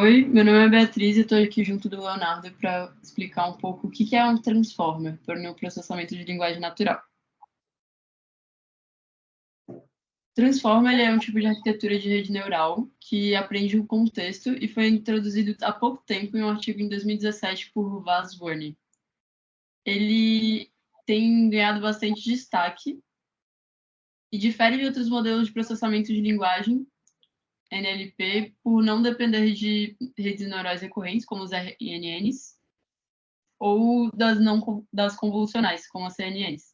Oi, meu nome é Beatriz e estou aqui junto do Leonardo para explicar um pouco o que é um transformer para o processamento de linguagem natural. Transformer ele é um tipo de arquitetura de rede neural que aprende um contexto e foi introduzido há pouco tempo em um artigo em 2017 por Vaz Warney. Ele tem ganhado bastante destaque e difere de outros modelos de processamento de linguagem, NLP, por não depender de redes neurais recorrentes, como os RNNs, ou das convolucionais, como as CNNs,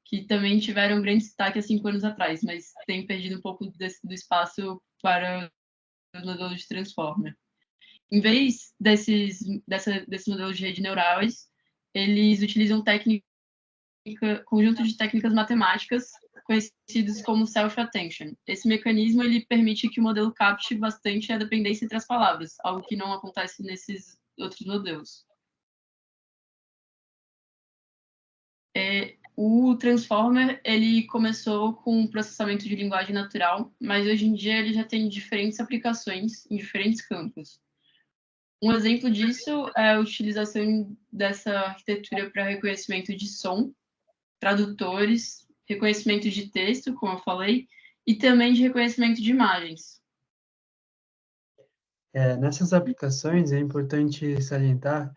que também tiveram grande destaque há 5 anos atrás, mas têm perdido um pouco do espaço para os modelos de transformer. Em vez desses modelos de rede neurais, eles utilizam conjunto de técnicas matemáticas conhecidos como self-attention. Esse mecanismo ele permite que o modelo capte bastante a dependência entre as palavras, algo que não acontece nesses outros modelos. O Transformer ele começou com processamento de linguagem natural, mas hoje em dia ele já tem diferentes aplicações em diferentes campos. Um exemplo disso é a utilização dessa arquitetura para reconhecimento de som, tradutores, reconhecimento de texto, como eu falei, e também de reconhecimento de imagens. Nessas aplicações é importante salientar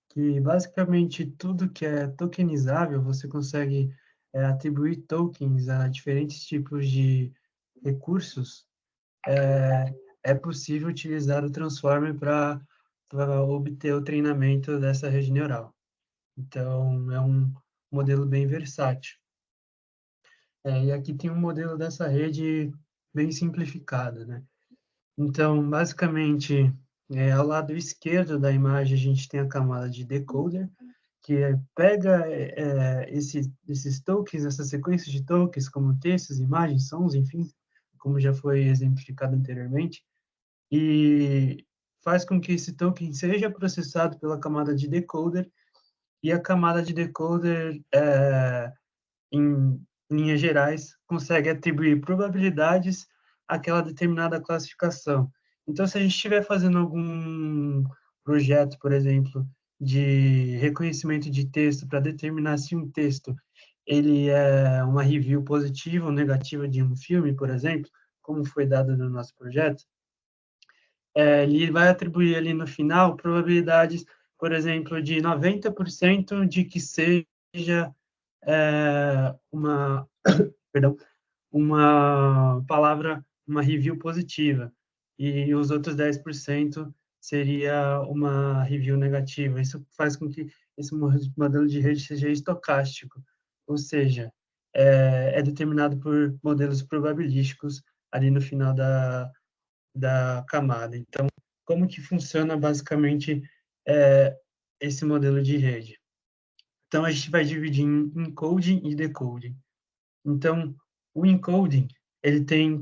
que basicamente tudo que é tokenizável, você consegue atribuir tokens a diferentes tipos de recursos, é possível utilizar o Transformer para obter o treinamento dessa rede neural. Então, é um modelo bem versátil. E aqui tem um modelo dessa rede bem simplificado, né? Então, basicamente, ao lado esquerdo da imagem, a gente tem a camada de decoder, que pega esses tokens, essa sequência de tokens, como textos, imagens, sons, enfim, como já foi exemplificado anteriormente, e faz com que esse token seja processado pela camada de decoder, e a camada de decoder, em linhas gerais, consegue atribuir probabilidades àquela determinada classificação. Então, se a gente estiver fazendo algum projeto, por exemplo, de reconhecimento de texto para determinar se um texto ele é uma review positiva ou negativa de um filme, por exemplo, como foi dado no nosso projeto, ele vai atribuir ali no final probabilidades, por exemplo, de 90% de que seja uma, perdão, uma palavra, uma review positiva, e os outros 10% seria uma review negativa. Isso faz com que esse modelo de rede seja estocástico, ou seja, é determinado por modelos probabilísticos ali no final da camada. Então, como que funciona basicamente esse modelo de rede? Então, a gente vai dividir em encoding e decoding. Então, o encoding,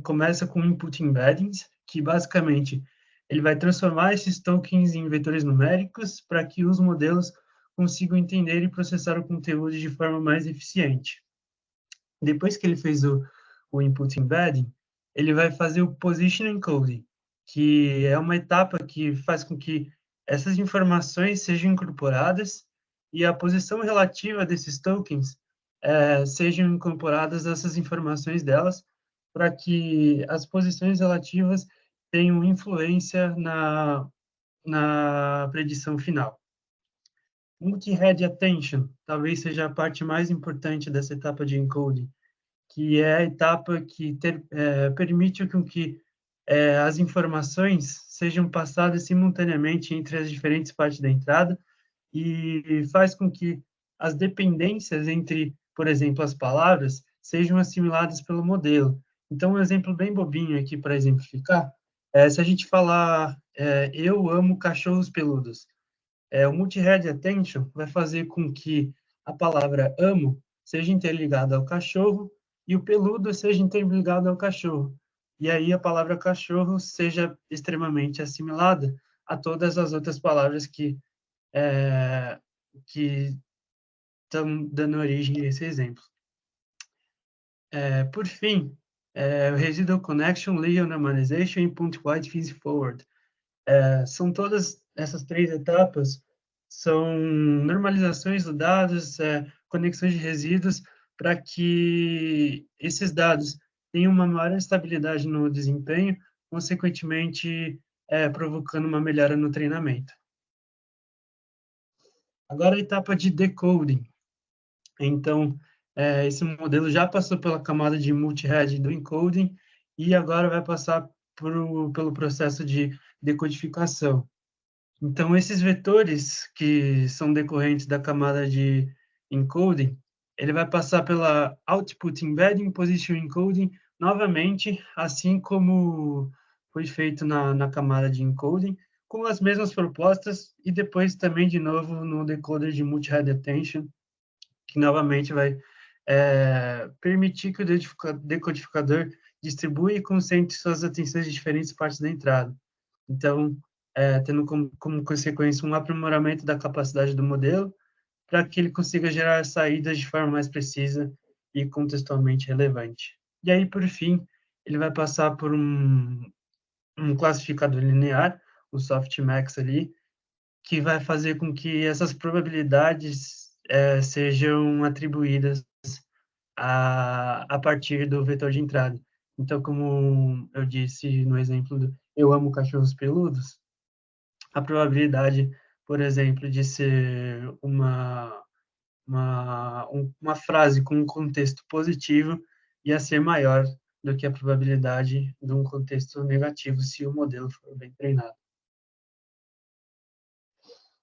começa com input embeddings, que basicamente ele vai transformar esses tokens em vetores numéricos para que os modelos consigam entender e processar o conteúdo de forma mais eficiente. Depois que ele fez o input embedding, ele vai fazer o position encoding, que é uma etapa que faz com que essas informações sejam incorporadas e a posição relativa desses tokens sejam incorporadas essas informações delas, para que as posições relativas tenham influência na predição final. Multi-head attention talvez seja a parte mais importante dessa etapa de encoding, que é a etapa que permite com que as informações sejam passadas simultaneamente entre as diferentes partes da entrada e faz com que as dependências entre, por exemplo, as palavras, sejam assimiladas pelo modelo. Então, um exemplo bem bobinho aqui para exemplificar, se a gente falar eu amo cachorros peludos, o multi-head attention vai fazer com que a palavra amo seja interligada ao cachorro e o peludo seja interligado ao cachorro. E aí a palavra cachorro seja extremamente assimilada a todas as outras palavras que estão dando origem a esse exemplo. Por fim, o Residual Connection, Layer Normalization e Point Wide Feed Forward. São todas essas 3 etapas, são normalizações de dados, conexões de resíduos, para que esses dados tenham uma maior estabilidade no desempenho, consequentemente, provocando uma melhora no treinamento. Agora a etapa de decoding. Então, esse modelo já passou pela camada de multithread do encoding e agora vai passar pelo processo de decodificação. Então, esses vetores que são decorrentes da camada de encoding, ele vai passar pela output embedding, position encoding, novamente, assim como foi feito na camada de encoding, com as mesmas propostas, e depois também, de novo, no decoder de multi-head attention, que novamente vai permitir que o decodificador distribua e concentre suas atenções em diferentes partes da entrada. Então, tendo como consequência um aprimoramento da capacidade do modelo, para que ele consiga gerar saídas de forma mais precisa e contextualmente relevante. E aí, por fim, ele vai passar por um classificador linear, o softmax ali, que vai fazer com que essas probabilidades sejam atribuídas a partir do vetor de entrada. Então, como eu disse no exemplo do eu amo cachorros peludos, a probabilidade, por exemplo, de ser uma frase com um contexto positivo ia ser maior do que a probabilidade de um contexto negativo, se o modelo for bem treinado.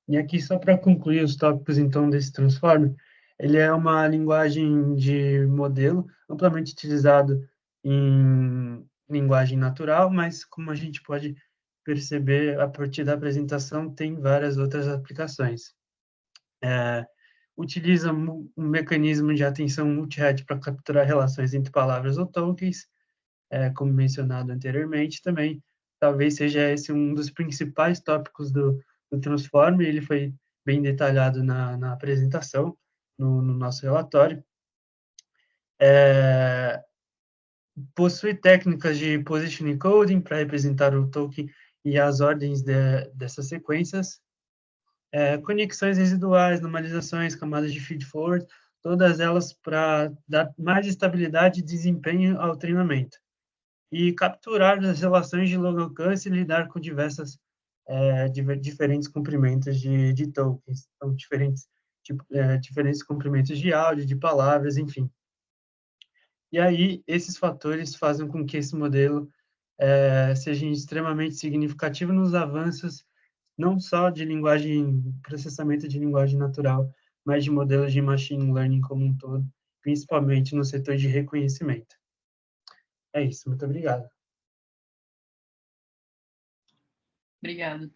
E aqui, só para concluir os tópicos, então, desse Transformer, ele é uma linguagem de modelo amplamente utilizado em linguagem natural, mas, como a gente pode perceber a partir da apresentação, tem várias outras aplicações. Utiliza um mecanismo de atenção multi-head para capturar relações entre palavras ou tokens, como mencionado anteriormente também. Talvez seja esse um dos principais tópicos do Transformer, ele foi bem detalhado na apresentação, no nosso relatório. Possui técnicas de position encoding para representar o token e as ordens dessas sequências, conexões residuais, normalizações, camadas de feed-forward, todas elas para dar mais estabilidade e desempenho ao treinamento. E capturar as relações de longo alcance e lidar com diferentes comprimentos de tokens, então diferentes comprimentos de áudio, de palavras, enfim. E aí, esses fatores fazem com que esse modelo seja extremamente significativo nos avanços, não só de processamento de linguagem natural, mas de modelos de machine learning como um todo, principalmente no setor de reconhecimento. É isso, muito obrigado. Obrigado.